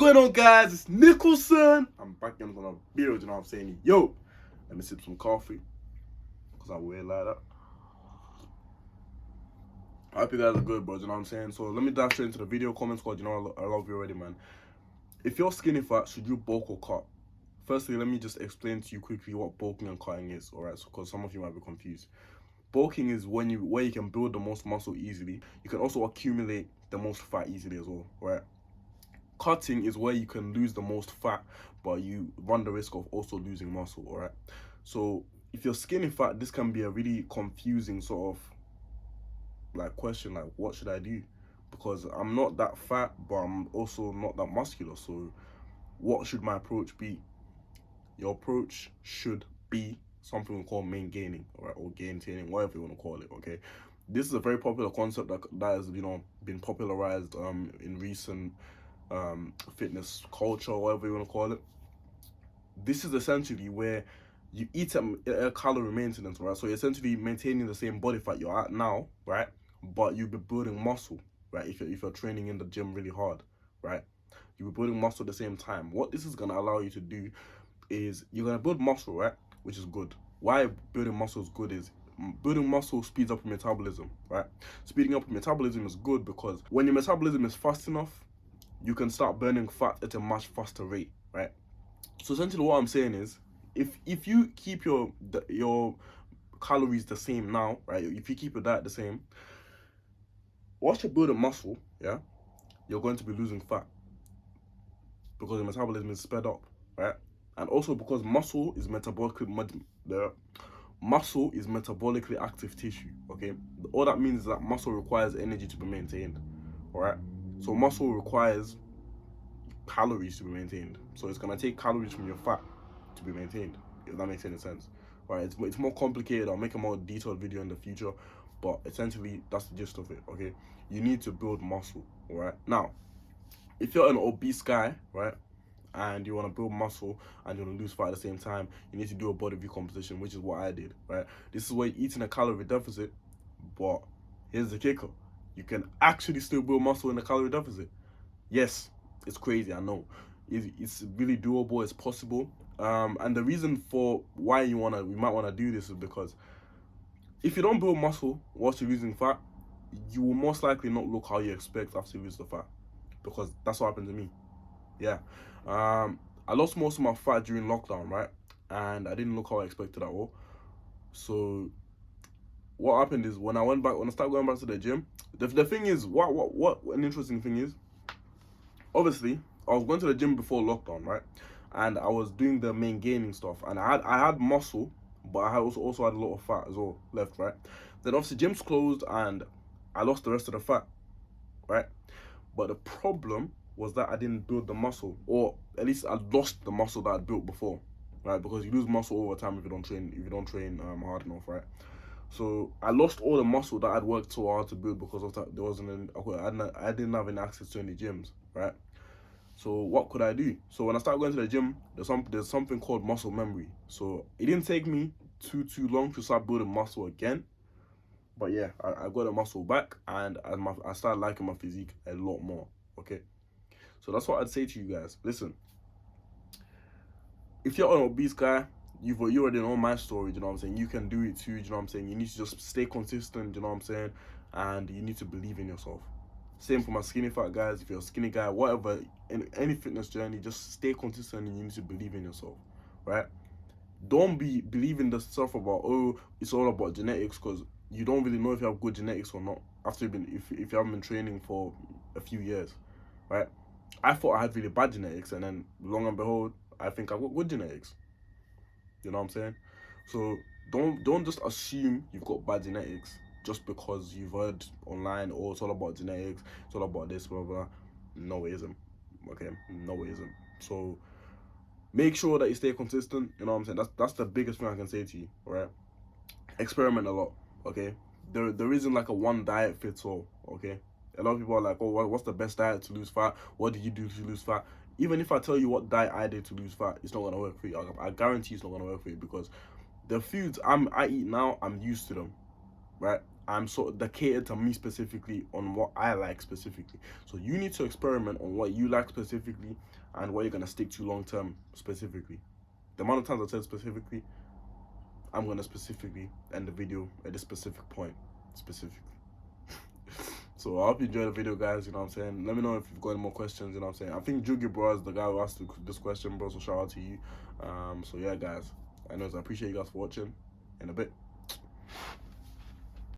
Going on, guys? It's Nicholson. I'm back in on a video, you know what I'm saying? Yo, let me sip some coffee because I wear like that. I hope you guys are good, bro, you know what I'm saying? So let me dive straight into the video. Comment squad, you know I love you already, man. If you're skinny fat, should you bulk or cut? Firstly, let me just explain to you quickly what bulking and cutting is, alright? So, because some of you might be confused. Bulking is where you can build the most muscle easily. You can also accumulate the most fat easily as well, right? Cutting is where you can lose the most fat, but you run the risk of also losing muscle, all right? So if you're skinny fat, this can be a really confusing sort of like question, like what should I do? Because I'm not that fat, but I'm also not that muscular. So what should my approach be? Your approach should be something we call main gaining, all right, or gain-taining, whatever you want to call it, okay? This is a very popular concept that has, you know, been popularized in recent fitness culture, whatever you want to call it. This is essentially where you eat a calorie maintenance, right? So you're essentially maintaining the same body fat you're at now, right? But you'll be building muscle, right? If you're training in the gym really hard, right? You'll be building muscle at the same time. What this is gonna allow you to do is you're gonna build muscle, right? Which is good. Why building muscle is good is building muscle speeds up your metabolism, right? Speeding up your metabolism is good because when your metabolism is fast enough, you can start burning fat at a much faster rate, right? So essentially what I'm saying is, if you keep your calories the same now, right? If you keep your diet the same, once you're building muscle, yeah, you're going to be losing fat because your metabolism is sped up, right? And also because muscle is metabolically active tissue, okay? All that means is that muscle requires energy to be maintained, all right? So muscle requires calories to be maintained. So it's gonna take calories from your fat to be maintained, if that makes any sense. Right? It's more complicated. I'll make a more detailed video in the future, but essentially that's the gist of it, okay? You need to build muscle, all right? Now, if you're an obese guy, right, and you want to build muscle and you want to lose fat at the same time, you need to do a body recomposition, which is what I did, right? This is where you're eating a calorie deficit, but here's the kicker. You can actually still build muscle in a calorie deficit. Yes, it's crazy, I know. It's really doable, it's possible. And the reason for why we might wanna do this is because if you don't build muscle whilst you're losing fat, you will most likely not look how you expect after you lose the fat. Because that's what happened to me. Yeah. I lost most of my fat during lockdown, right? And I didn't look how I expected at all. So what happened is when I started going back to the gym, the thing is, what an interesting thing is, obviously, I was going to the gym before lockdown, right? And I was doing the main gaining stuff, and I had muscle, but I also had a lot of fat as well left, right? Then obviously gyms closed, and I lost the rest of the fat, right? But the problem was that I didn't build the muscle, or at least I lost the muscle that I built before, right? Because you lose muscle over time if you don't train hard enough, right? So I lost all the muscle that I'd worked so hard to build because of that. I didn't have any access to any gyms, right? So what could I do? So when I started going to the gym, there's something called muscle memory. So it didn't take me too long to start building muscle again. But yeah, I got the muscle back, and I started liking my physique a lot more. Okay, so that's what I'd say to you guys. Listen, if you're an obese guy, you already know my story, you know what I'm saying? You can do it too, you know what I'm saying? You need to just stay consistent, you know what I'm saying? And you need to believe in yourself. Same for my skinny fat guys. If you're a skinny guy, whatever, in any fitness journey, just stay consistent and you need to believe in yourself, right? Don't be believing the stuff about, oh, it's all about genetics, because you don't really know if you have good genetics or not after if you haven't been training for a few years, right? I thought I had really bad genetics, and then long and behold, I think I've got good genetics. You know what I'm saying? So don't just assume you've got bad genetics just because you've heard online, oh, it's all about genetics, it's all about this, blah, blah. No, it isn't. Okay? No, it isn't. So make sure that you stay consistent, you know what I'm saying? That's the biggest thing I can say to you, all right? Experiment a lot, okay? There isn't like a one diet fits all, okay? A lot of people are like, oh, what's the best diet to lose fat? What did you do to lose fat? Even if I tell you what diet I did to lose fat, it's not going to work for you. I guarantee it's not going to work for you, because the foods I eat now, I'm used to them, right? I'm they're catered to me specifically on what I like specifically. So you need to experiment on what you like specifically and what you're gonna stick to long term specifically. The amount of times I said specifically, I'm gonna specifically end the video at a specific point specifically. So I hope you enjoyed the video, guys. You know what I'm saying? Let me know if you've got any more questions. You know what I'm saying? I think Jugi bro is the guy who asked this question, bro. So shout out to you. So yeah, guys. I appreciate you guys for watching. In a bit.